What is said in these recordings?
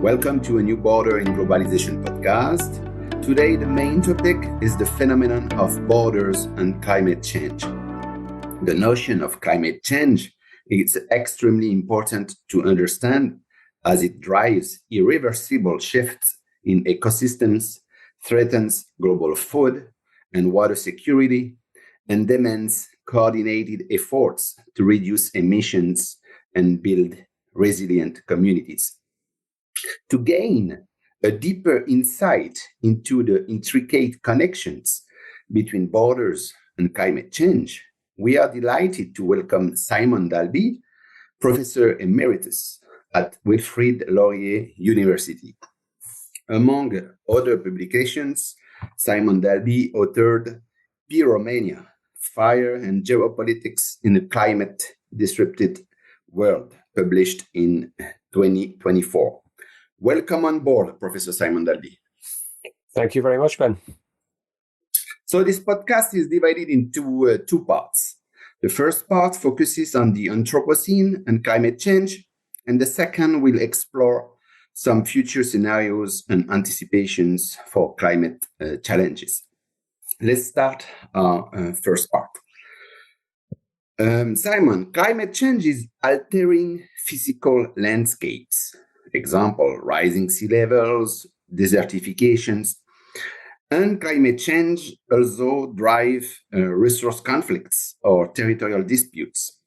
Welcome to a new Border in Globalization podcast. Today, the main topic is the phenomenon of borders and climate change. The notion of climate change is extremely important to understand as it drives irreversible shifts in ecosystems, threatens global food and water security, and demands coordinated efforts to reduce emissions and build resilient communities. To gain a deeper insight into the intricate connections between borders and climate change, we are delighted to welcome Simon Dalby, Professor Emeritus at Wilfrid Laurier University. Among other publications, Simon Dalby authored Pyromania, Fire and Geopolitics in a Climate-Disrupted World, published in 2024. Welcome on board, Professor Simon Dalby. Thank you very much, Ben. So this podcast is divided into two parts. The first part focuses on the Anthropocene and climate change, and the second will explore some future scenarios and anticipations for climate challenges. Let's start our first part. Simon, climate change is altering physical landscapes. Example, rising sea levels, desertifications, and climate change also drive resource conflicts or territorial disputes.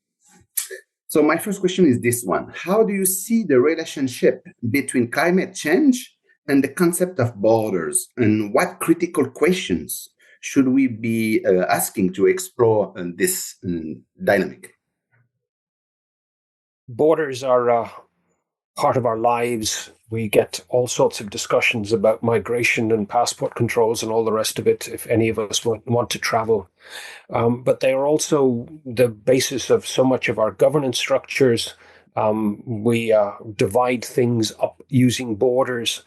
So my first question is this one. How do you see the relationship between climate change and the concept of borders? And what critical questions should we be asking to explore this dynamic? Borders are part of our lives. We get all sorts of discussions about migration and passport controls and all the rest of it if any of us want to travel. But they are also the basis of so much of our governance structures. We divide things up using borders.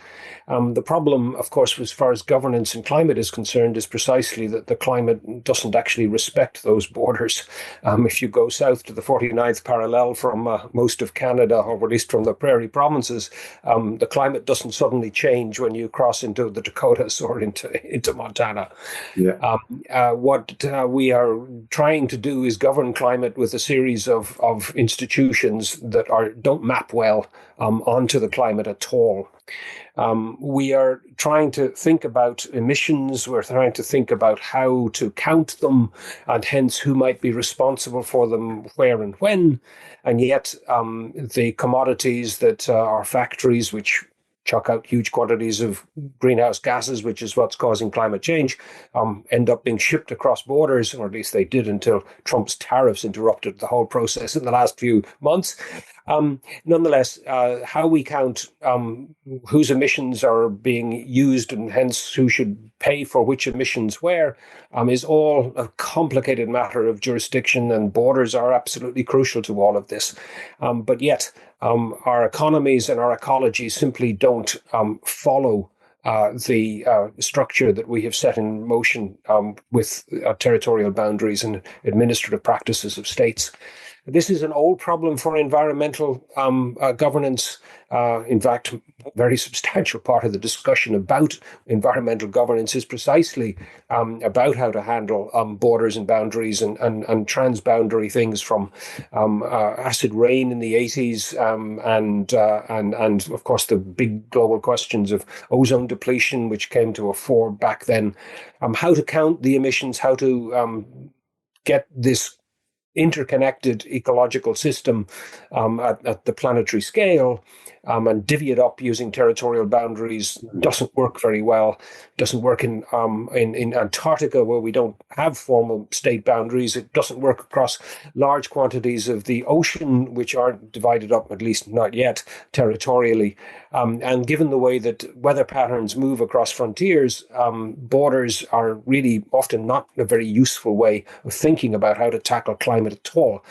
The problem, of course, as far as governance and climate is concerned, is precisely that the climate doesn't actually respect those borders. If you go south to the 49th parallel from most of Canada, or at least from the prairie provinces, the climate doesn't suddenly change when you cross into the Dakotas or into Montana. Yeah. What we are trying to do is govern climate with a series of institutions that don't map well onto the climate at all. We are trying to think about emissions. We're trying to think about how to count them, and hence who might be responsible for them, where and when. And yet the commodities that are factories, which chuck out huge quantities of greenhouse gases, which is what's causing climate change, end up being shipped across borders, or at least they did until Trump's tariffs interrupted the whole process in the last few months. Nonetheless, how we count whose emissions are being used and hence who should pay for which emissions where is all a complicated matter of jurisdiction, and borders are absolutely crucial to all of this. But yet, our economies and our ecologies simply don't follow the structure that we have set in motion with territorial boundaries and administrative practices of states. This is an old problem for environmental governance. In fact, a very substantial part of the discussion about environmental governance is precisely about how to handle borders and boundaries and transboundary things, from acid rain in the 80s and of course the big global questions of ozone depletion, which came to a fore back then. How to count the emissions, how to get this interconnected ecological system at the planetary scale and divvy it up using territorial boundaries doesn't work very well. Doesn't work in Antarctica, where we don't have formal state boundaries. It doesn't work across large quantities of the ocean, which aren't divided up, at least not yet, territorially. And given the way that weather patterns move across frontiers, borders are really often not a very useful way of thinking about how to tackle climate at all.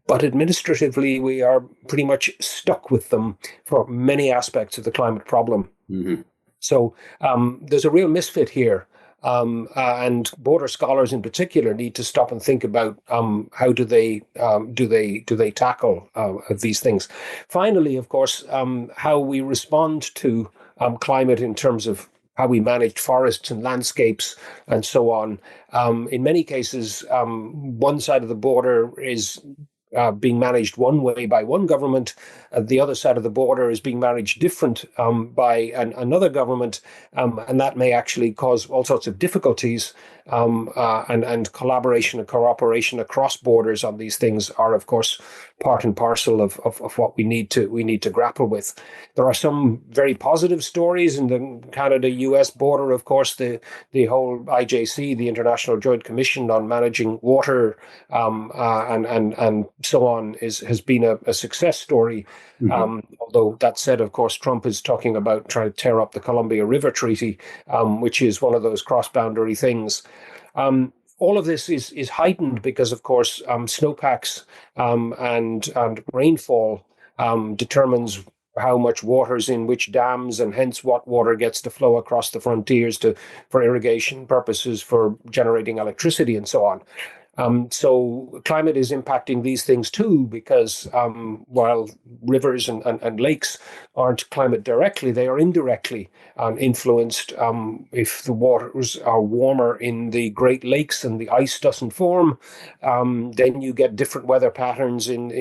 But administratively, we are pretty much stuck with them for many aspects of the climate problem. Mm-hmm. So there's a real misfit here. And border scholars in particular need to stop and think about how do they tackle these things. Finally, of course, how we respond to climate in terms of how we manage forests and landscapes and so on. In many cases, one side of the border is being managed one way by one government, the other side of the border is being managed different by another government, and that may actually cause all sorts of difficulties. And collaboration and cooperation across borders on these things are, of course, part and parcel of what we need to grapple with. There are some very positive stories in the Canada-US border, of course, the whole IJC, the International Joint Commission on Managing Water, and so on, has been a success story. Although that said, of course, Trump is talking about trying to tear up the Columbia River Treaty, which is one of those cross-boundary things. All of this is heightened because, of course, snowpacks and rainfall determines how much water's in which dams, and hence what water gets to flow across the frontiers for irrigation purposes, for generating electricity, and so on. So climate is impacting these things too, because while rivers and lakes aren't climate directly, they are indirectly influenced. If the waters are warmer in the Great Lakes and the ice doesn't form, then you get different weather patterns in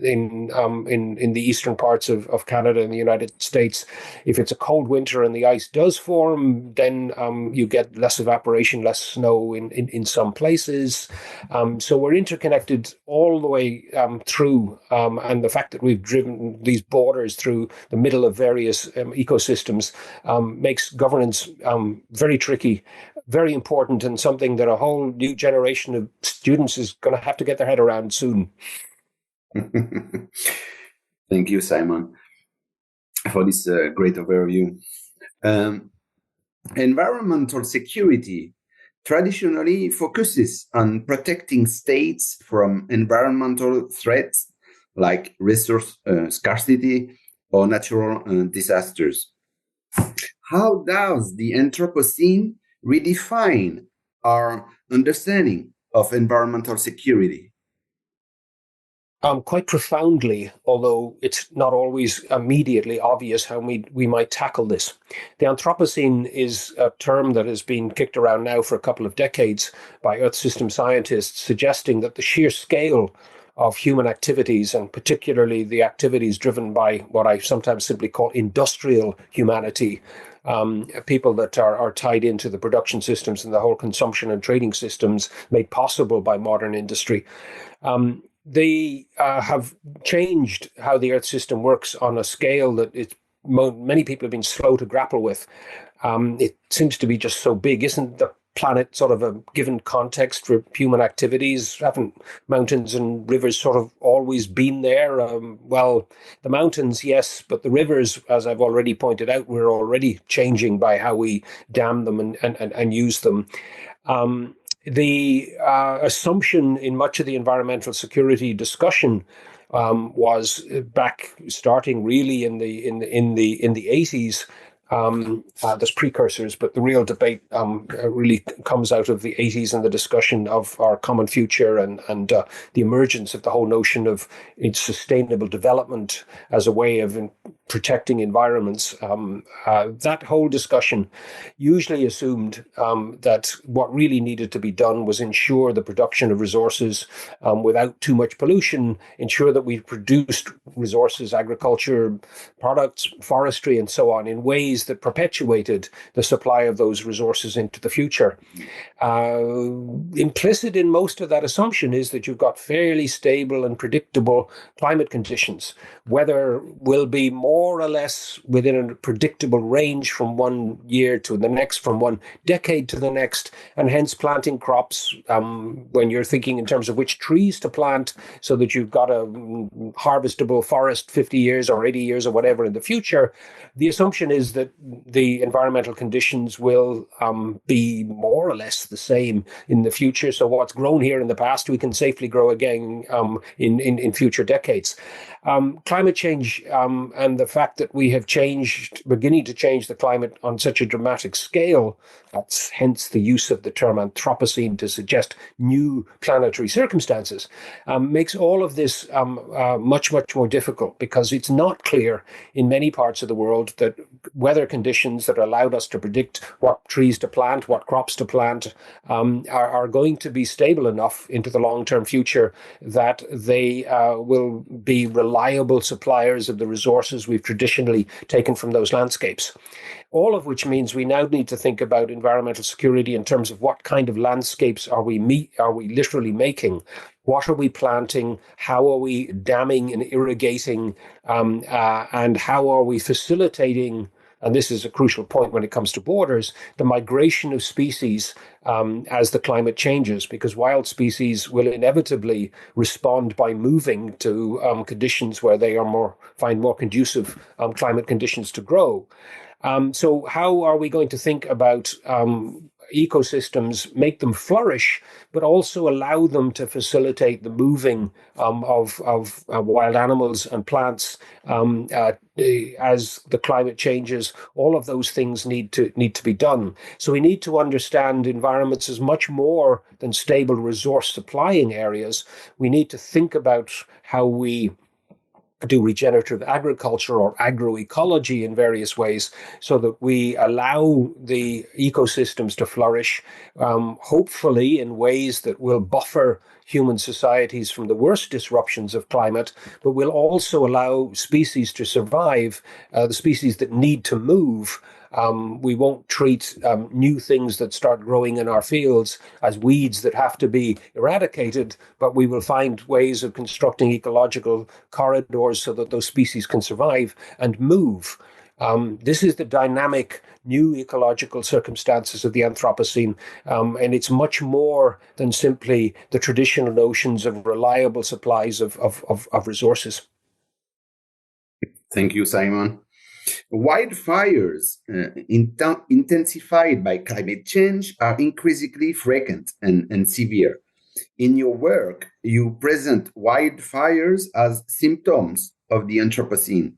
the eastern parts of Canada and the United States. If it's a cold winter and the ice does form, then you get less evaporation, less snow in some places. So we're interconnected all the way through, and the fact that we've driven these borders through the middle of various ecosystems makes governance very tricky, very important, and something that a whole new generation of students is going to have to get their head around soon. Thank you, Simon, for this great overview. Environmental security traditionally focuses on protecting states from environmental threats like resource scarcity or natural disasters. How does the Anthropocene redefine our understanding of environmental security? Quite profoundly, although it's not always immediately obvious how we might tackle this. The Anthropocene is a term that has been kicked around now for a couple of decades by Earth system scientists, suggesting that the sheer scale of human activities, and particularly the activities driven by what I sometimes simply call industrial humanity, people that are tied into the production systems and the whole consumption and trading systems made possible by modern industry, they have changed how the Earth system works on a scale that many people have been slow to grapple with. It seems to be just so big. Isn't the planet sort of a given context for human activities? Haven't mountains and rivers sort of always been there? Well, the mountains, yes, but the rivers, as I've already pointed out, we're already changing by how we dam them and use them. The assumption in much of the environmental security discussion was back starting really in the 80s. There's precursors, but the real debate really comes out of the 80s and the discussion of our common future and the emergence of the whole notion of sustainable development as a way of protecting environments. That whole discussion usually assumed that what really needed to be done was ensure the production of resources without too much pollution, ensure that we produced resources, agriculture, products, forestry, and so on in ways that perpetuated the supply of those resources into the future. Implicit in most of that assumption is that you've got fairly stable and predictable climate conditions. Weather will be more or less within a predictable range from one year to the next, from one decade to the next, and hence planting crops, when you're thinking in terms of which trees to plant so that you've got a harvestable forest 50 years or 80 years or whatever in the future, the assumption is that that the environmental conditions will be more or less the same in the future. So what's grown here in the past, we can safely grow again in future decades. Climate change and the fact that we have beginning to change the climate on such a dramatic scale, that's hence the use of the term Anthropocene to suggest new planetary circumstances, makes all of this much, much more difficult, because it's not clear in many parts of the world that weather conditions that allowed us to predict what trees to plant, what crops to plant, are going to be stable enough into the long-term future that they will be reliable suppliers of the resources we've traditionally taken from those landscapes. All of which means we now need to think about environmental security in terms of what kind of landscapes are we literally making? What are we planting? How are we damming and irrigating? And how are we facilitating, and this is a crucial point when it comes to borders, the migration of species as the climate changes, because wild species will inevitably respond by moving to conditions where they find more conducive climate conditions to grow. So how are we going to think about ecosystems, make them flourish, but also allow them to facilitate the moving of wild animals and plants as the climate changes? All of those things need to be done. So we need to understand environments as much more than stable resource supplying areas. We need to think about how we do regenerative agriculture or agroecology in various ways, so that we allow the ecosystems to flourish, hopefully in ways that will buffer human societies from the worst disruptions of climate, but will also allow species to survive, the species that need to move. We won't treat new things that start growing in our fields as weeds that have to be eradicated, but we will find ways of constructing ecological corridors so that those species can survive and move. This is the dynamic new ecological circumstances of the Anthropocene, and it's much more than simply the traditional notions of reliable supplies of resources. Thank you, Simon. Wildfires, intensified by climate change, are increasingly frequent and severe. In your work, you present wildfires as symptoms of the Anthropocene.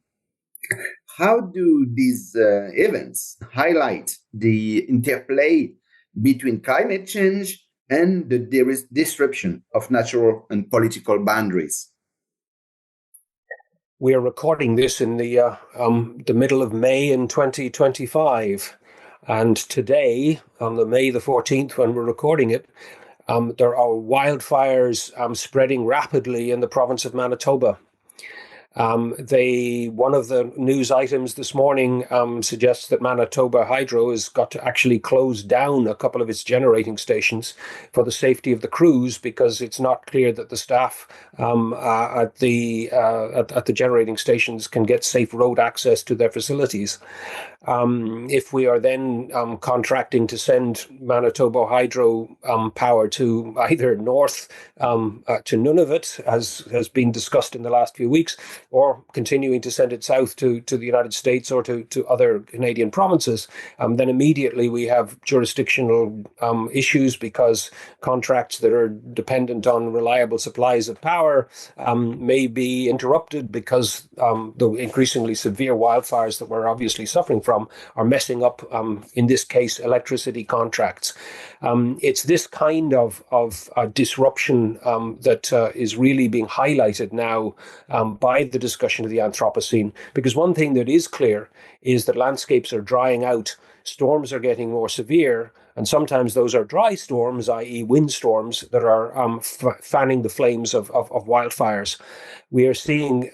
How do these events highlight the interplay between climate change and the disruption of natural and political boundaries? We are recording this in the middle of May in 2025. And today, on the May the 14th, when we're recording it, there are wildfires spreading rapidly in the province of Manitoba. One of the news items this morning suggests that Manitoba Hydro has got to actually close down a couple of its generating stations for the safety of the crews, because it's not clear that the staff at the generating stations can get safe road access to their facilities. If we are then contracting to send Manitoba Hydro power to either north to Nunavut, as has been discussed in the last few weeks, or continuing to send it south to the United States or to other Canadian provinces, then immediately we have jurisdictional issues, because contracts that are dependent on reliable supplies of power may be interrupted, because the increasingly severe wildfires that we're obviously suffering from are messing up, in this case, electricity contracts. It's this kind of disruption that is really being highlighted now by the discussion of the Anthropocene, because one thing that is clear is that landscapes are drying out, storms are getting more severe, and sometimes those are dry storms, i.e. windstorms, that are fanning the flames of wildfires. We are seeing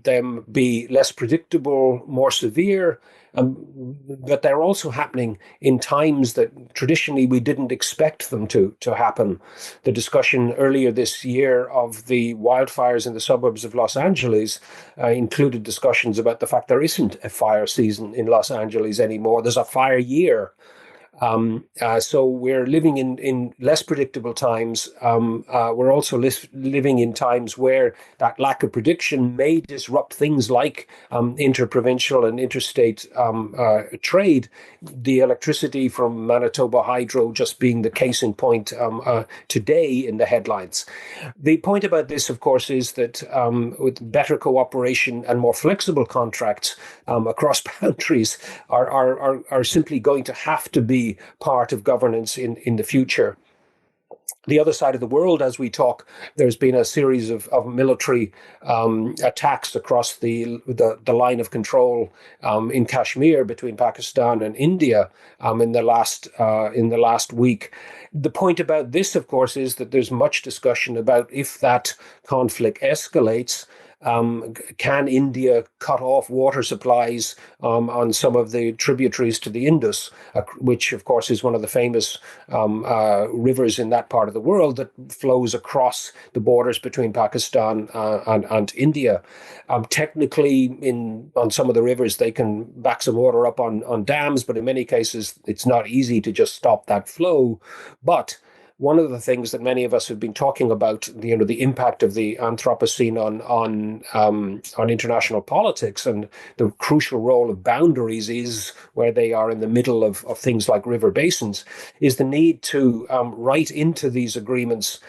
them be less predictable, more severe, but they're also happening in times that traditionally we didn't expect them to happen. The discussion earlier this year of the wildfires in the suburbs of Los Angeles included discussions about the fact there isn't a fire season in Los Angeles anymore. There's a fire year. So we're living in less predictable times. We're also living in times where that lack of prediction may disrupt things like interprovincial and interstate trade. The electricity from Manitoba Hydro just being the case in point today in the headlines. The point about this, of course, is that with better cooperation and more flexible contracts across boundaries are simply going to have to be part of governance in the future. The other side of the world, as we talk, there's been a series of military attacks across the line of control in Kashmir between Pakistan and India in the last week. The point about this, of course, is that there's much discussion about if that conflict escalates. Can India cut off water supplies on some of the tributaries to the Indus, which, of course, is one of the famous rivers in that part of the world that flows across the borders between Pakistan and India? Technically, on some of the rivers, they can back some water up on dams, but in many cases, it's not easy to just stop that flow. But one of the things that many of us have been talking about, the impact of the Anthropocene on international politics and the crucial role of boundaries is where they are in the middle of things like river basins, is the need to write into these agreements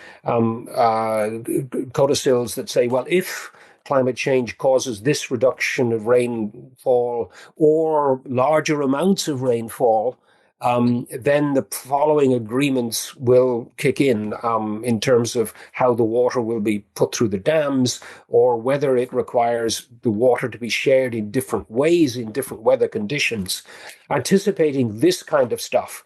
codicils that say, well, if climate change causes this reduction of rainfall or larger amounts of rainfall, then the following agreements will kick in terms of how the water will be put through the dams, or whether it requires the water to be shared in different ways in different weather conditions. Anticipating this kind of stuff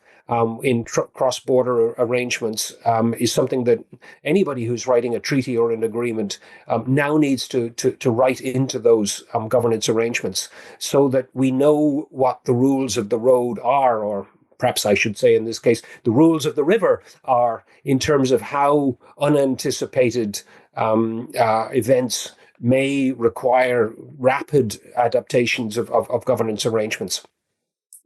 in cross-border arrangements is something that anybody who's writing a treaty or an agreement now needs to write into those governance arrangements so that we know what the rules of the road are, or perhaps I should say in this case, the rules of the river are in terms of how unanticipated events may require rapid adaptations of governance arrangements.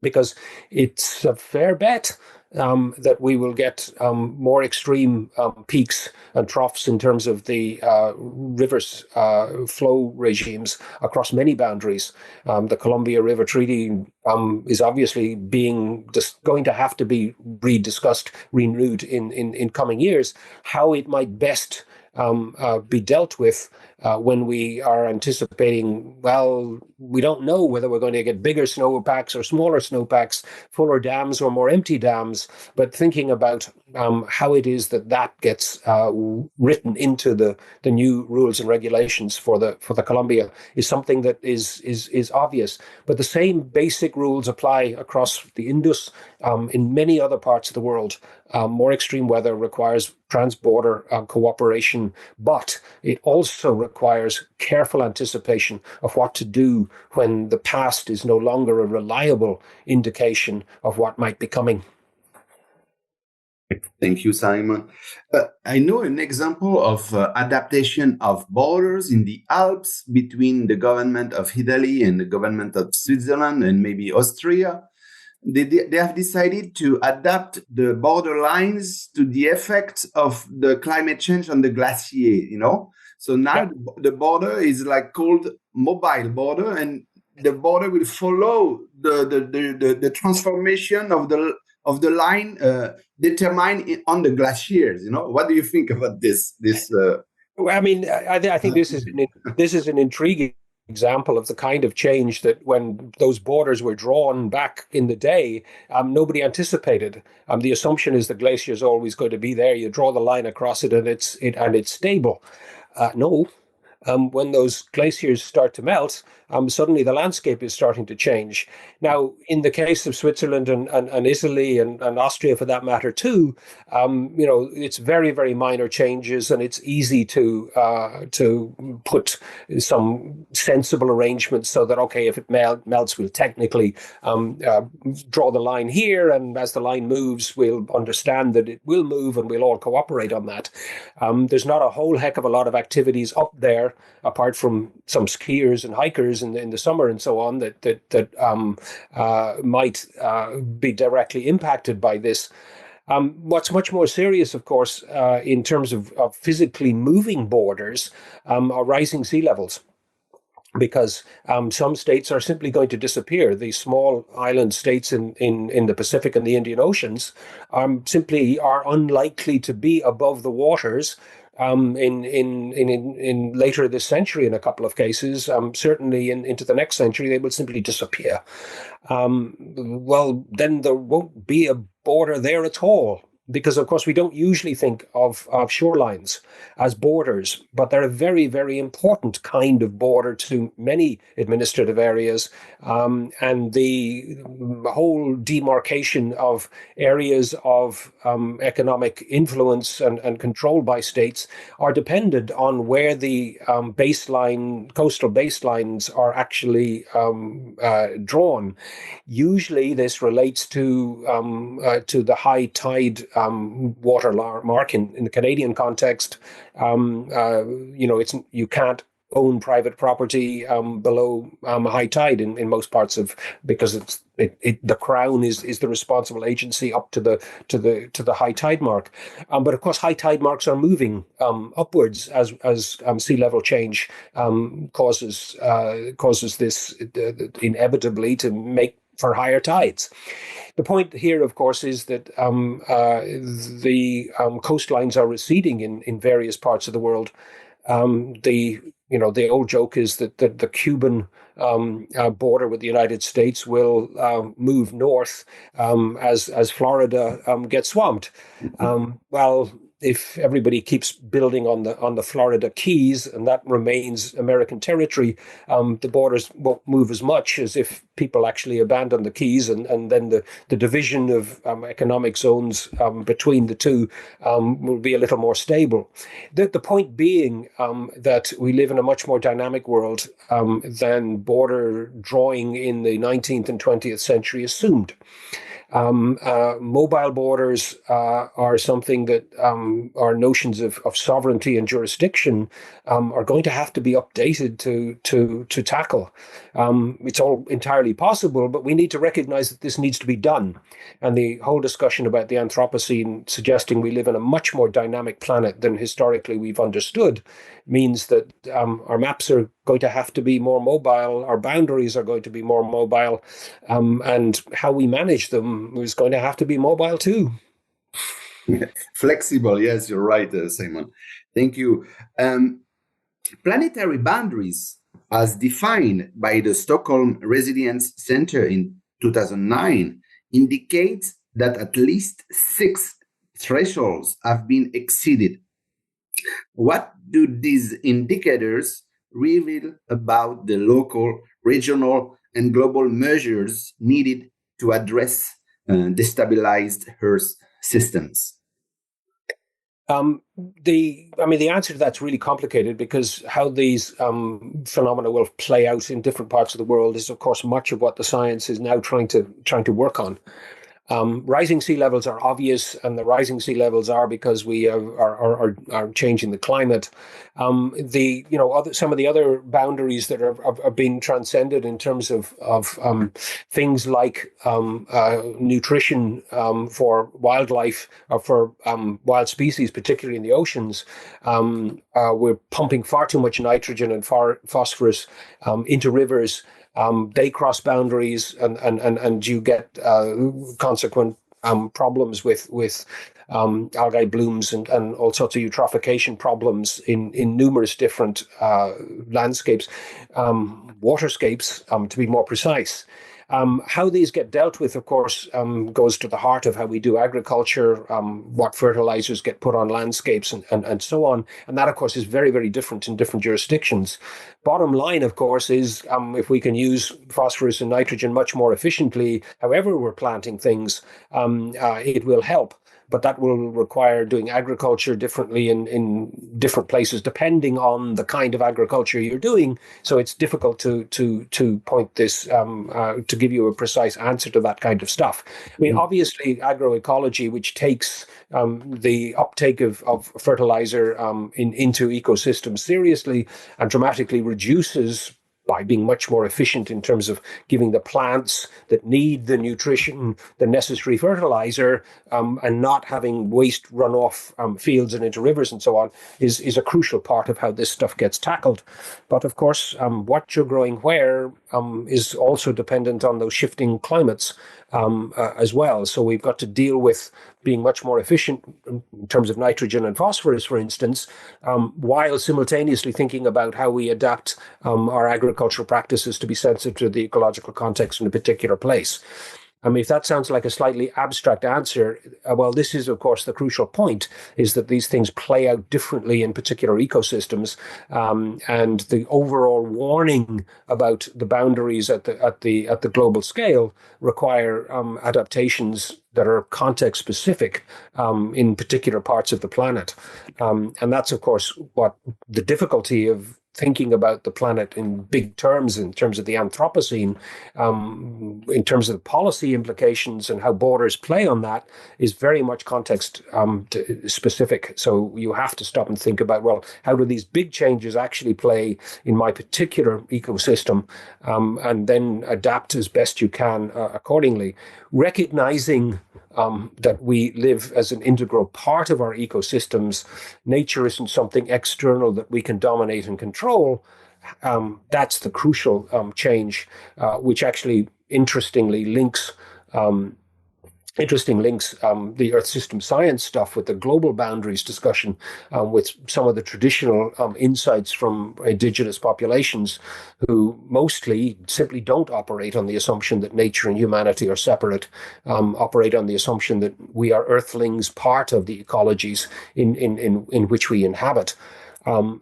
Because it's a fair bet that we will get more extreme peaks and troughs in terms of the rivers flow regimes across many boundaries. The Columbia River Treaty is obviously going to have to be rediscussed, renewed in coming years. How it might best be dealt with when we are anticipating, well, we don't know whether we're going to get bigger snowpacks or smaller snowpacks, fuller dams or more empty dams, but thinking about how it is that gets written into the new rules and regulations for the Columbia is something that is obvious. But the same basic rules apply across the Indus in many other parts of the world. More extreme weather requires trans-border cooperation, but it also requires careful anticipation of what to do when the past is no longer a reliable indication of what might be coming. Thank you, Simon. I know an example of adaptation of borders in the Alps between the government of Italy and the government of Switzerland and maybe Austria. They have decided to adapt the border lines to the effect of the climate change on the glacier, So now the border is called mobile border, and the border will follow the transformation of the line determined on the glaciers. What do you think about this? Well, I mean, I think this is an intriguing example of the kind of change that when those borders were drawn back in the day, nobody anticipated. The assumption is the glacier is always going to be there. You draw the line across it, and it's stable. No. When those glaciers start to melt, suddenly the landscape is starting to change. Now, in the case of Switzerland and Italy and Austria, for that matter, too, it's very, very minor changes, and it's easy to put some sensible arrangements so that, okay, if it melts, we'll technically draw the line here, and as the line moves, we'll understand that it will move, and we'll all cooperate on that. There's not a whole heck of a lot of activities up there apart from some skiers and hikers in the summer and so on, that might be directly impacted by this. What's much more serious, of course, in terms of physically moving borders, are rising sea levels. Because some states are simply going to disappear. These small island states in the Pacific and the Indian Oceans simply are unlikely to be above the waters in later this century. In a couple of cases, certainly into the next century, they will simply disappear. Well, then there won't be a border there at all. Because, of course, we don't usually think of shorelines as borders, but they're a very, very important kind of border to many administrative areas. And the whole demarcation of areas of economic influence and control by states are dependent on where the coastal baselines are actually drawn. Usually, this relates to the high tide water mark in the Canadian context. You can't own private property below high tide in most parts of, because the Crown is the responsible agency up to the high tide mark. But of course, high tide marks are moving upwards as sea level change causes this inevitably to make for higher tides. The point here, of course, is that the coastlines are receding in various parts of the world. The old joke is that the Cuban border with the United States will move north as Florida gets swamped. Well, if everybody keeps building on the Florida Keys and that remains American territory, the borders won't move as much as if people actually abandon the Keys, and then the division of economic zones between the two will be a little more stable. The point being that we live in a much more dynamic world than border drawing in the 19th and 20th century assumed. Mobile borders are something that our notions of sovereignty and jurisdiction are going to have to be updated to tackle. It's all entirely possible, but we need to recognize that this needs to be done. And the whole discussion about the Anthropocene suggesting we live on a much more dynamic planet than historically we've understood means that our maps are going to have to be more mobile, our boundaries are going to be more mobile, and how we manage them is going to have to be mobile too. Flexible, yes, you're right, Simon. Thank you. Planetary boundaries, as defined by the Stockholm Resilience Center in 2009, indicate that at least 6 thresholds have been exceeded. What do these indicators reveal about the local, regional, and global measures needed to address destabilized Earth systems? The answer to that's really complicated, because how these phenomena will play out in different parts of the world is, of course, much of what the science is now trying to work on. Rising sea levels are obvious, and the rising sea levels are because we are changing the climate. Some of the other boundaries that are being transcended in terms of things like nutrition for wildlife or for wild species, particularly in the oceans. We're pumping far too much nitrogen and phosphorus into rivers. They cross boundaries, and you get consequent problems with algae blooms and all sorts of eutrophication problems in numerous different landscapes, waterscapes, to be more precise. How these get dealt with, of course, goes to the heart of how we do agriculture, what fertilizers get put on landscapes, and so on. And that, of course, is very, very different in different jurisdictions. Bottom line, of course, is if we can use phosphorus and nitrogen much more efficiently, however we're planting things, it will help. but that will require doing agriculture differently in different places, depending on the kind of agriculture you're doing. So it's difficult to point this, to give you a precise answer to that kind of stuff. I mean, obviously, agroecology, which takes the uptake of fertilizer into ecosystems seriously and dramatically reduces by being much more efficient in terms of giving the plants that need the nutrition, the necessary fertilizer, and not having waste run off fields and into rivers and so on, is a crucial part of how this stuff gets tackled. But of course, what you're growing where is also dependent on those shifting climates as well. So we've got to deal with being much more efficient in terms of nitrogen and phosphorus, for instance, while simultaneously thinking about how we adapt our agricultural practices to be sensitive to the ecological context in a particular place. I mean, if that sounds like a slightly abstract answer, well, this is, of course, the crucial point, is that these things play out differently in particular ecosystems, and the overall warning about the boundaries at the global scale require adaptations that are context specific in particular parts of the planet, and that's, of course, what the difficulty of thinking about the planet in big terms, in terms of the Anthropocene, in terms of the policy implications and how borders play on that, is very much context specific. So you have to stop and think about, well, how do these big changes actually play in my particular ecosystem, and then adapt as best you can accordingly, recognizing that we live as an integral part of our ecosystems. Nature isn't something external that we can dominate and control. That's the crucial change, which actually interestingly links the Earth system science stuff with the global boundaries discussion, with some of the traditional insights from indigenous populations who mostly simply don't operate on the assumption that nature and humanity are separate, operate on the assumption that we are earthlings, part of the ecologies in which we inhabit.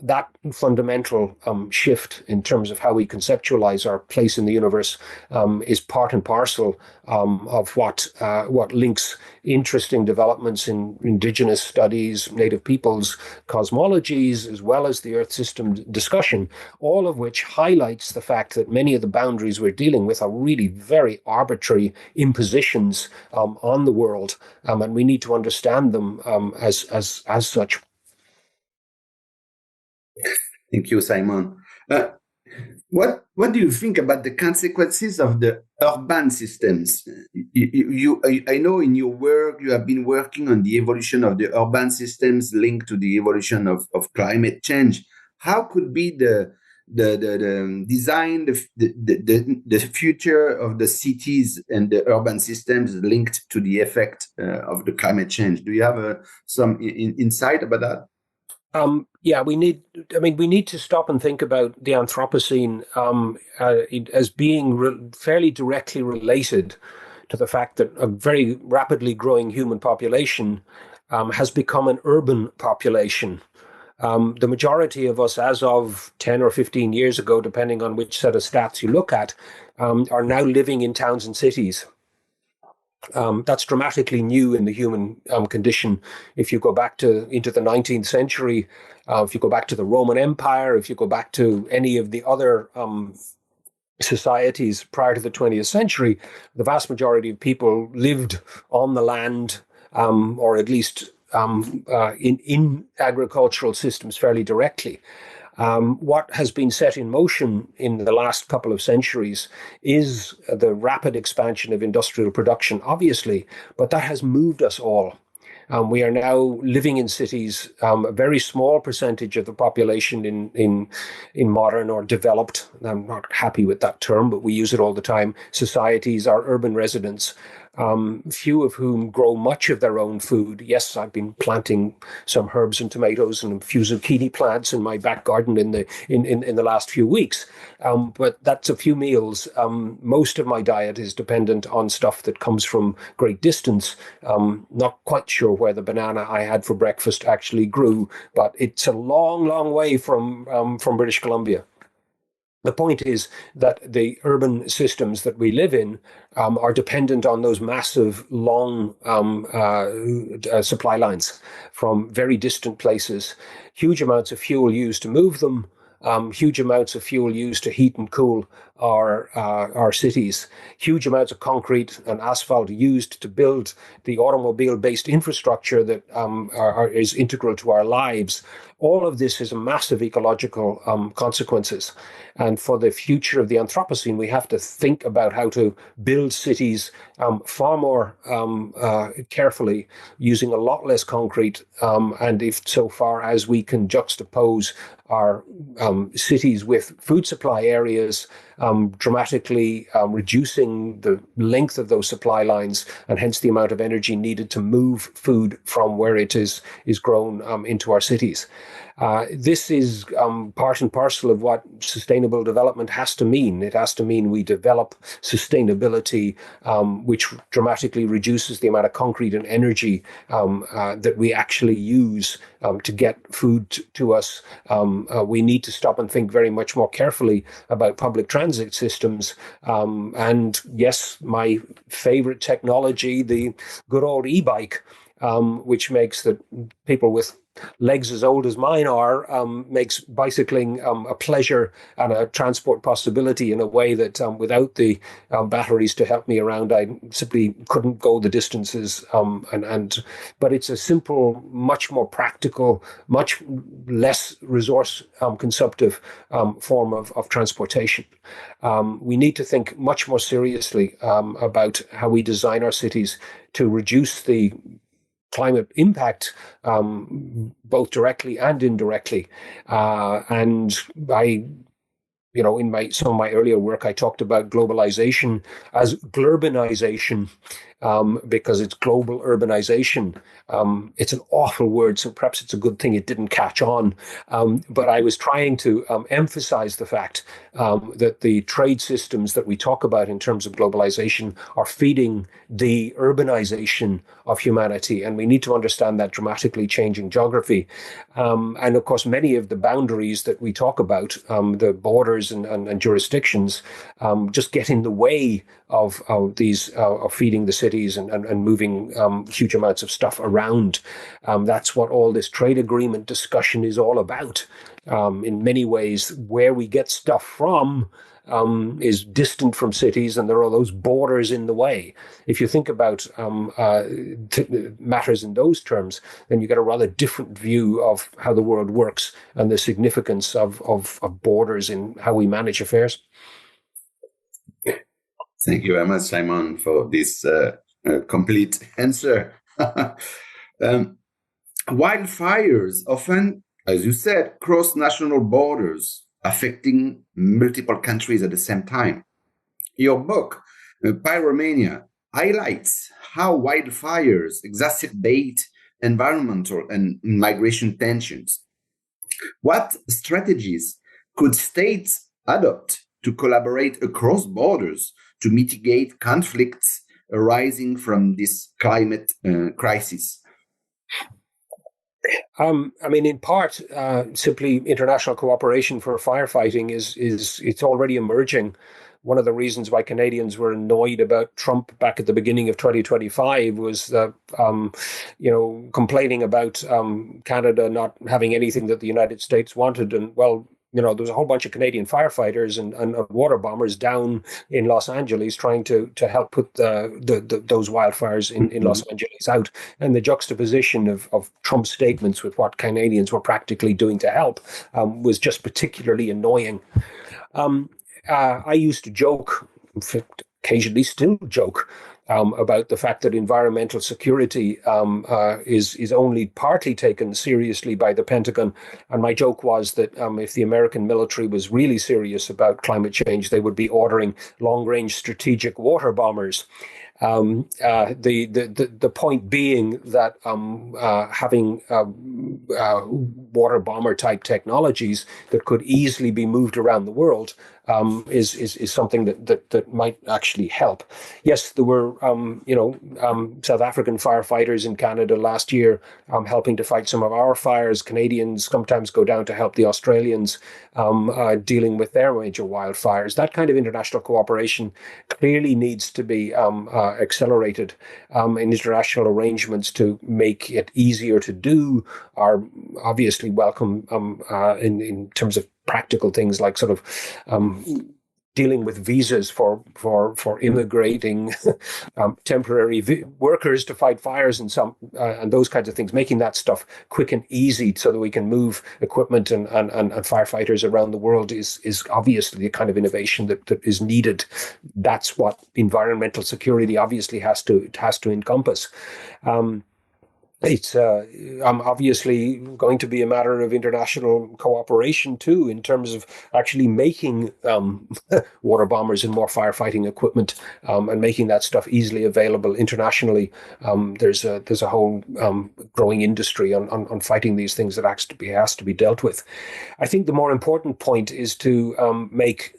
That fundamental shift in terms of how we conceptualize our place in the universe is part and parcel of what links interesting developments in indigenous studies, native peoples, cosmologies, as well as the Earth system discussion, all of which highlights the fact that many of the boundaries we're dealing with are really very arbitrary impositions on the world, and we need to understand them as such. Thank you, Simon. What do you think about the consequences of the urban systems? I know in your work you have been working on the evolution of the urban systems linked to the evolution of climate change. How could be the design, the future of the cities and the urban systems linked to the effect of the climate change? Do you have some insight about that? Yeah, we need to stop and think about the Anthropocene as being fairly directly related to the fact that a very rapidly growing human population has become an urban population. The majority of us, as of 10 or 15 years ago, depending on which set of stats you look at, are now living in towns and cities. That's dramatically new in the human condition. If you go back into the 19th century, if you go back to the Roman Empire, if you go back to any of the other societies prior to the 20th century, the vast majority of people lived on the land, or at least in agricultural systems fairly directly. What has been set in motion in the last couple of centuries is the rapid expansion of industrial production, obviously, but that has moved us all. We are now living in cities. A very small percentage of the population in modern or developed, I'm not happy with that term, but we use it all the time, societies are urban residents. Few of whom grow much of their own food. Yes, I've been planting some herbs and tomatoes and a few zucchini plants in my back garden in the last few weeks, but that's a few meals. Most of my diet is dependent on stuff that comes from great distance. Not quite sure where the banana I had for breakfast actually grew, but it's a long, long way from British Columbia. The point is that the urban systems that we live in are dependent on those massive, long supply lines from very distant places. Huge amounts of fuel used to move them, huge amounts of fuel used to heat and cool our cities, huge amounts of concrete and asphalt used to build the automobile-based infrastructure that is integral to our lives. All of this has massive ecological consequences. And for the future of the Anthropocene, we have to think about how to build cities far more carefully, using a lot less concrete. And if so far as we can juxtapose our cities with food supply areas, dramatically reducing the length of those supply lines and hence the amount of energy needed to move food from where it is grown into our cities. This is part and parcel of what sustainable development has to mean. It has to mean we develop sustainability, which dramatically reduces the amount of concrete and energy that we actually use to get food to us. We need to stop and think very much more carefully about public transit systems. And yes, my favorite technology, the good old e-bike, which makes the people with legs as old as mine are, makes bicycling a pleasure and a transport possibility in a way that without the batteries to help me around, I simply couldn't go the distances. But it's a simple, much more practical, much less resource consumptive form of transportation. We need to think much more seriously about how we design our cities to reduce the climate impact, both directly and indirectly. And I, in some of my earlier work, I talked about globalization as glurbanization, because it's global urbanization. It's an awful word, so perhaps it's a good thing it didn't catch on. But I was trying to emphasize the fact that the trade systems that we talk about in terms of globalization are feeding the urbanization of humanity, and we need to understand that dramatically changing geography. And of course, many of the boundaries that we talk about, the borders and jurisdictions, just get in the way of these of feeding the cities and moving huge amounts of stuff around. That's what all this trade agreement discussion is all about. In many ways, where we get stuff from is distant from cities, and there are those borders in the way. If you think about matters in those terms, then you get a rather different view of how the world works and the significance of borders in how we manage affairs. Thank you very much, Simon, for this complete answer. Wildfires often, as you said, cross national borders, affecting multiple countries at the same time. Your book, Pyromania, highlights how wildfires exacerbate environmental and migration tensions. What strategies could states adopt to collaborate across borders to mitigate conflicts arising from this climate crisis? In part, simply international cooperation for firefighting it's already emerging. One of the reasons why Canadians were annoyed about Trump back at the beginning of 2025 was complaining about Canada not having anything that the United States wanted. And there was a whole bunch of Canadian firefighters and water bombers down in Los Angeles trying to help put those wildfires in Los Angeles out. And the juxtaposition of Trump's statements with what Canadians were practically doing to help was just particularly annoying. I used to joke, occasionally still joke, about the fact that environmental security is only partly taken seriously by the Pentagon. And my joke was that if the American military was really serious about climate change, they would be ordering long-range strategic water bombers. The point being that having water bomber type technologies that could easily be moved around the world is something that might actually help. Yes, there were South African firefighters in Canada last year helping to fight some of our fires. Canadians sometimes go down to help the Australians dealing with their major wildfires. That kind of international cooperation clearly needs to be accelerated, in international arrangements to make it easier to do are obviously welcome in terms of practical things like sort of dealing with visas for immigrating temporary workers to fight fires and those kinds of things, making that stuff quick and easy so that we can move equipment and firefighters around the world is obviously the kind of innovation that is needed. That's what environmental security obviously has to encompass. It's obviously going to be a matter of international cooperation too, in terms of actually making water bombers and more firefighting equipment, and making that stuff easily available internationally. There's a whole growing industry on fighting these things that has to be dealt with. I think the more important point is to make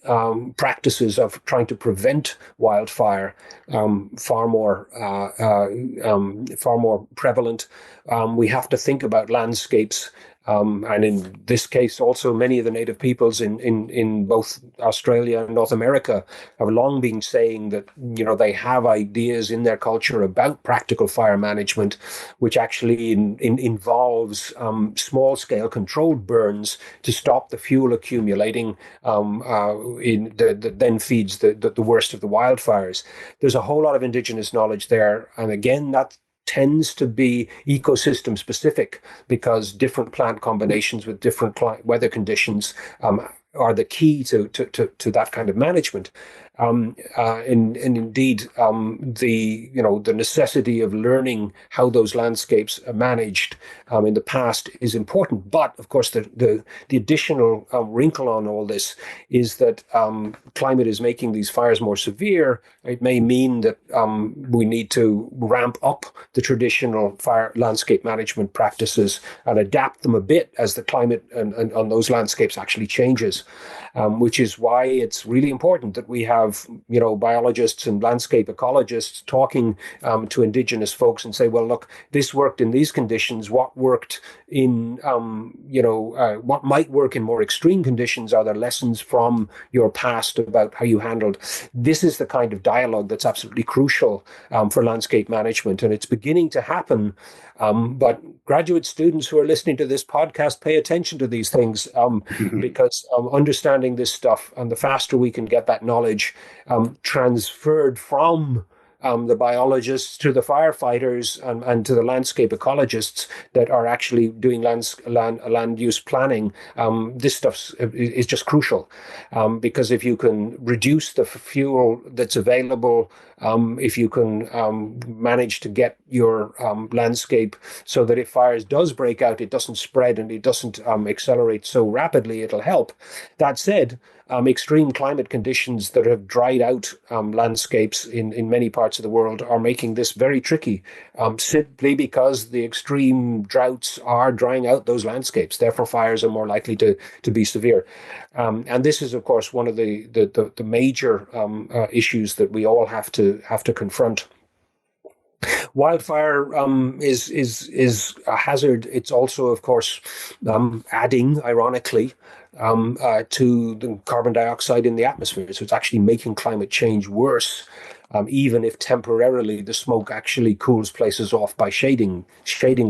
practices of trying to prevent wildfire far more prevalent. We have to think about landscapes, and in this case, also many of the native peoples in both Australia and North America have long been saying that they have ideas in their culture about practical fire management, which actually involves small-scale controlled burns to stop the fuel accumulating that then feeds the worst of the wildfires. There's a whole lot of indigenous knowledge there, and again, that tends to be ecosystem specific because different plant combinations with different weather conditions are the key to that kind of management. And indeed, the necessity of learning how those landscapes are managed in the past is important. But of course, the additional wrinkle on all this is that climate is making these fires more severe. It may mean that we need to ramp up the traditional fire landscape management practices and adapt them a bit as the climate and on those landscapes actually changes. Which is why it's really important that we have, biologists and landscape ecologists talking to indigenous folks and say, well, look, this worked in these conditions. What worked in, what might work in more extreme conditions? Are there lessons from your past about how you handled? This is the kind of dialogue that's absolutely crucial for landscape management, and it's beginning to happen. But graduate students who are listening to this podcast, pay attention to these things because understanding this stuff, and the faster we can get that knowledge transferred from the biologists to the firefighters and to the landscape ecologists that are actually doing land use planning, this stuff is just crucial. Because if you can reduce the fuel that's available, if you can manage to get your landscape so that if fires does break out, it doesn't spread and it doesn't accelerate so rapidly, it'll help. That said, extreme climate conditions that have dried out landscapes in many parts of the world are making this very tricky, simply because the extreme droughts are drying out those landscapes. Therefore, fires are more likely to be severe. And this is, of course, one of the major issues that we all have to confront. Wildfire is a hazard. It's also, of course, adding, ironically, to the carbon dioxide in the atmosphere. So it's actually making climate change worse, even if temporarily the smoke actually cools places off by shading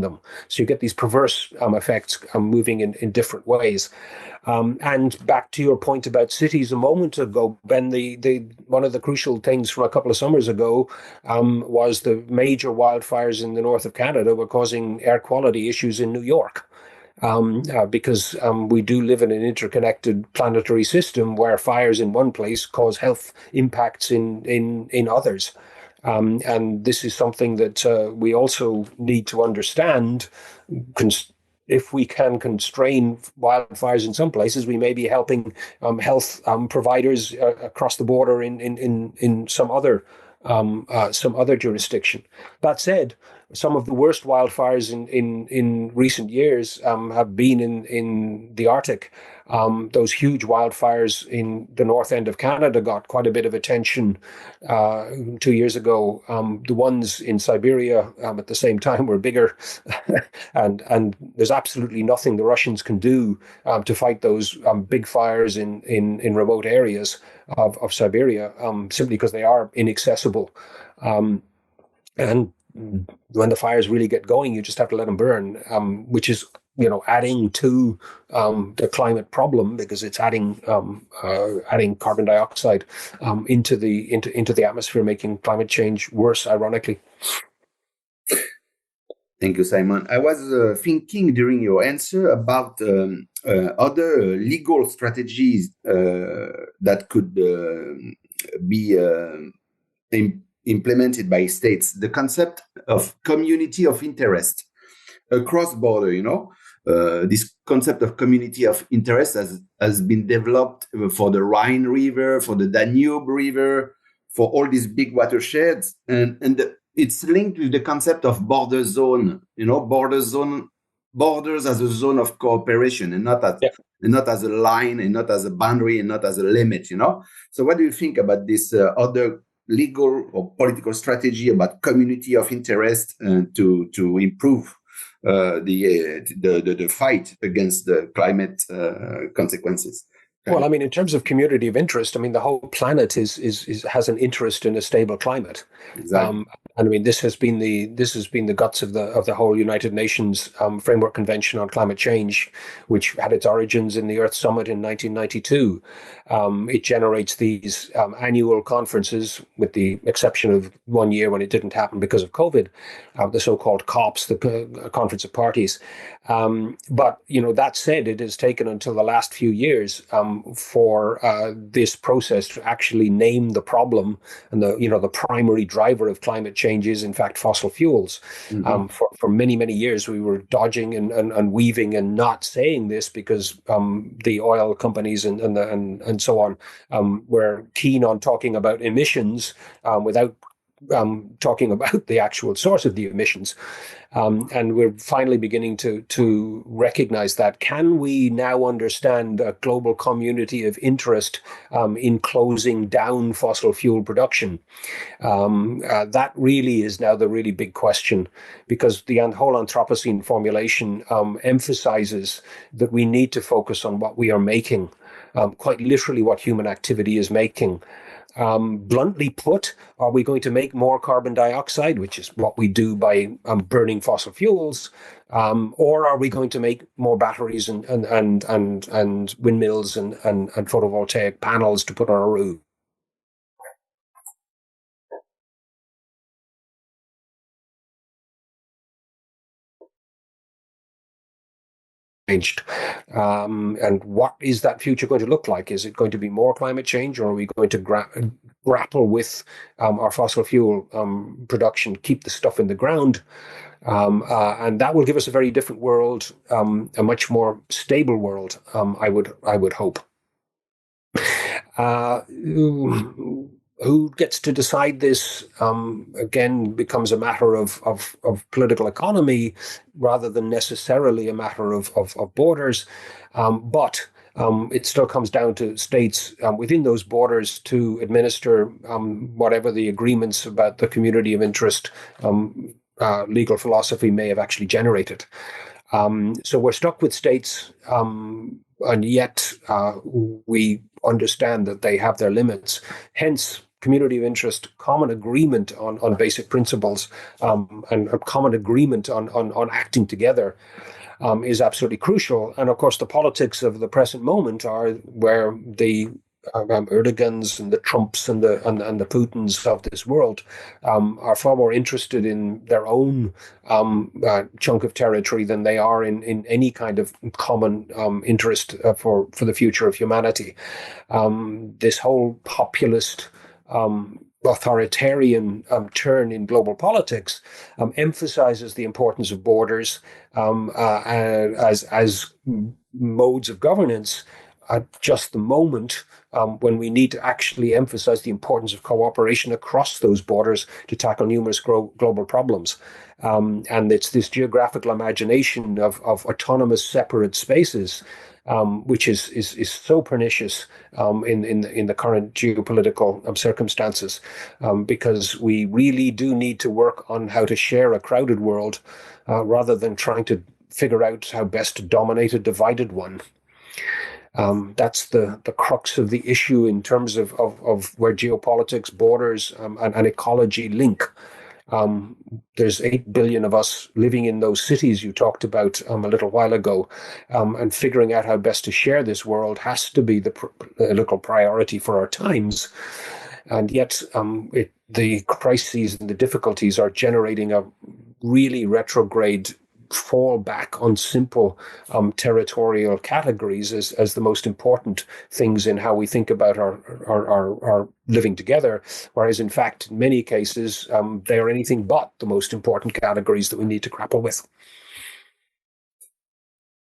them. So you get these perverse effects moving in different ways. And back to your point about cities a moment ago, Ben, one of the crucial things from a couple of summers ago was the major wildfires in the north of Canada were causing air quality issues in New York. Because we do live in an interconnected planetary system where fires in one place cause health impacts in others. And this is something that we also need to understand. If we can constrain wildfires in some places, we may be helping health providers across the border in some other some other jurisdiction. That said, some of the worst wildfires in recent years have been in the Arctic. Those huge wildfires in the north end of Canada got quite a bit of attention 2 years ago. The ones in Siberia at the same time were bigger, and there's absolutely nothing the Russians can do to fight those big fires in remote areas of Siberia, simply because they are inaccessible. And when the fires really get going, you just have to let them burn, which is, adding to the climate problem, because it's adding carbon dioxide into the atmosphere, making climate change worse, ironically. Thank you, Simon. I was thinking during your answer about other legal strategies that could be implemented by states. The concept of community of interest across border, this concept of community of interest has been developed for the Rhine River, for the Danube River, for all these big watersheds, and it's linked with the concept of border zone. Borders as a zone of cooperation, and not as a line, and not as a boundary, and not as a limit. So, what do you think about this other legal or political strategy about community of interest to improve the fight against the climate consequences? Well, I mean, in terms of community of interest, I mean, the whole planet has an interest in a stable climate. Exactly. And I mean, this has been the guts of the whole United Nations Framework Convention on Climate Change, which had its origins in the Earth Summit in 1992. It generates these annual conferences, with the exception of 1 year when it didn't happen because of COVID, the so-called COPs, the Conference of Parties. But that said, it has taken until the last few years for this process to actually name the problem, and the primary driver of climate change is in fact fossil fuels. Mm-hmm. For many years we were dodging and weaving and not saying this because the oil companies and so on were keen on talking about emissions without talking about the actual source of the emissions. And we're finally beginning to recognize that. Can we now understand a global community of interest in closing down fossil fuel production? That really is now the really big question, because the whole Anthropocene formulation emphasizes that we need to focus on what we are making, quite literally what human activity is making. Bluntly put, are we going to make more carbon dioxide, which is what we do by burning fossil fuels, or are we going to make more batteries and windmills and photovoltaic panels to put on our roof? Changed. And what is that future going to look like? Is it going to be more climate change, or are we going to grapple with our fossil fuel production, keep the stuff in the ground? And that will give us a very different world, a much more stable world, I would hope. Who gets to decide this, again, becomes a matter of political economy rather than necessarily a matter of borders. But it still comes down to states within those borders to administer whatever the agreements about the community of interest legal philosophy may have actually generated. So we're stuck with states, and yet we understand that they have their limits. Hence, community of interest, common agreement on basic principles, and a common agreement on acting together is absolutely crucial. And of course, the politics of the present moment are where the Erdogans and the Trumps and the Putins of this world are far more interested in their own chunk of territory than they are in any kind of common interest for the future of humanity. This whole populist authoritarian turn in global politics emphasizes the importance of borders as modes of governance, at just the moment when we need to actually emphasize the importance of cooperation across those borders to tackle numerous global problems. And it's this geographical imagination of autonomous separate spaces which is so pernicious in the current geopolitical circumstances, because we really do need to work on how to share a crowded world rather than trying to figure out how best to dominate a divided one. That's the crux of the issue in terms of where geopolitics, borders, and ecology link. There's 8 billion of us living in those cities you talked about a little while ago, and figuring out how best to share this world has to be the political priority for our times. And yet the crises and the difficulties are generating a really retrograde fall back on simple territorial categories as the most important things in how we think about our living together, whereas in fact, in many cases, they are anything but the most important categories that we need to grapple with.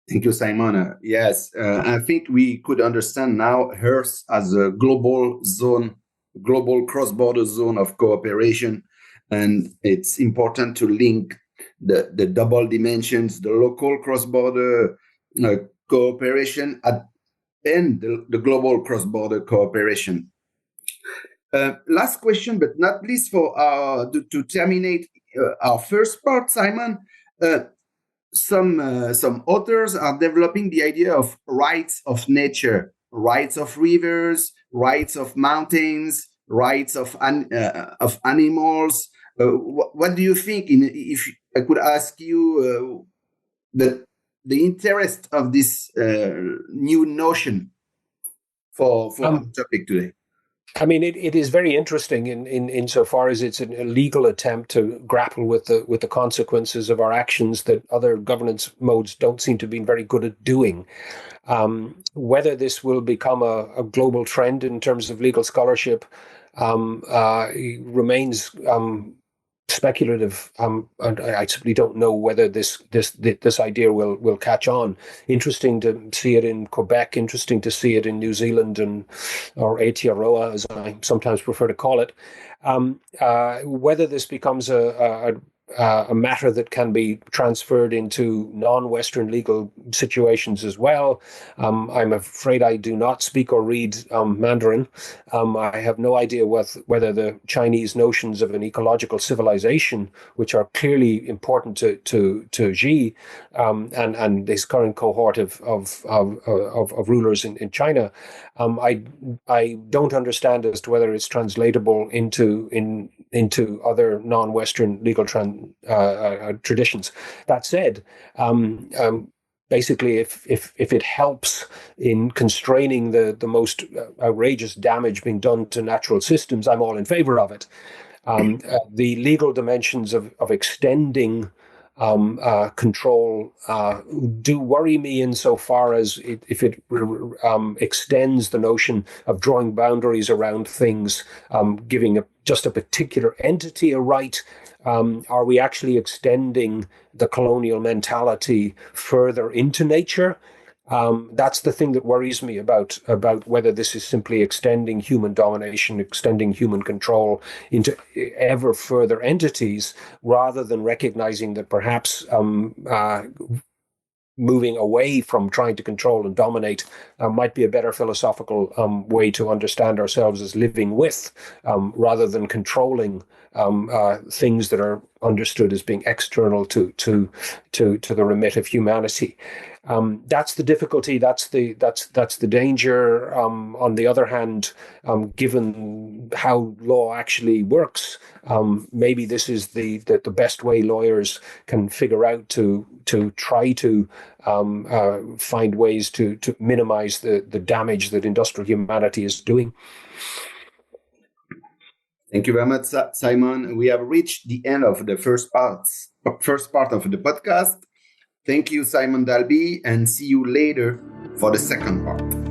Thank you, Simon. Yes, I think we could understand now Earth as a global zone, global cross-border zone of cooperation, and it's important to link the double dimensions, the local cross-border cooperation and the global cross-border cooperation. Last question, but not least, for to terminate our first part, Simon. Some authors are developing the idea of rights of nature, rights of rivers, rights of mountains, rights of animals. What do you think? If I could ask you the interest of this new notion for our topic today. I mean, it is very interesting in insofar as it's a legal attempt to grapple with the consequences of our actions that other governance modes don't seem to be very good at doing. Whether this will become a global trend in terms of legal scholarship remains speculative, and I simply don't know whether this idea will catch on. Interesting to see it in Quebec, interesting to see it in New Zealand or Aotearoa, as I sometimes prefer to call it. Whether this becomes a matter that can be transferred into non-Western legal situations as well. I'm afraid I do not speak or read Mandarin. I have no idea whether the Chinese notions of an ecological civilization, which are clearly important to Xi and his current cohort of rulers in China, I don't understand as to whether it's translatable into other non-Western legal traditions. That said, basically, if it helps in constraining the most outrageous damage being done to natural systems, I'm all in favor of it. The legal dimensions of extending control do worry me insofar as if it extends the notion of drawing boundaries around things, giving just a particular entity a right. Are we actually extending the colonial mentality further into nature? That's the thing that worries me about whether this is simply extending human domination, extending human control into ever further entities, rather than recognizing that perhaps moving away from trying to control and dominate might be a better philosophical way to understand ourselves as living with, rather than controlling things that are understood as being external to the remit of humanity. That's the difficulty. That's the danger. On the other hand, given how law actually works, maybe this is the best way lawyers can figure out to try to find ways to minimize the damage that industrial humanity is doing. Thank you very much, Simon. We have reached the end of the first part of the podcast. Thank you, Simon Dalby, and see you later for the second part.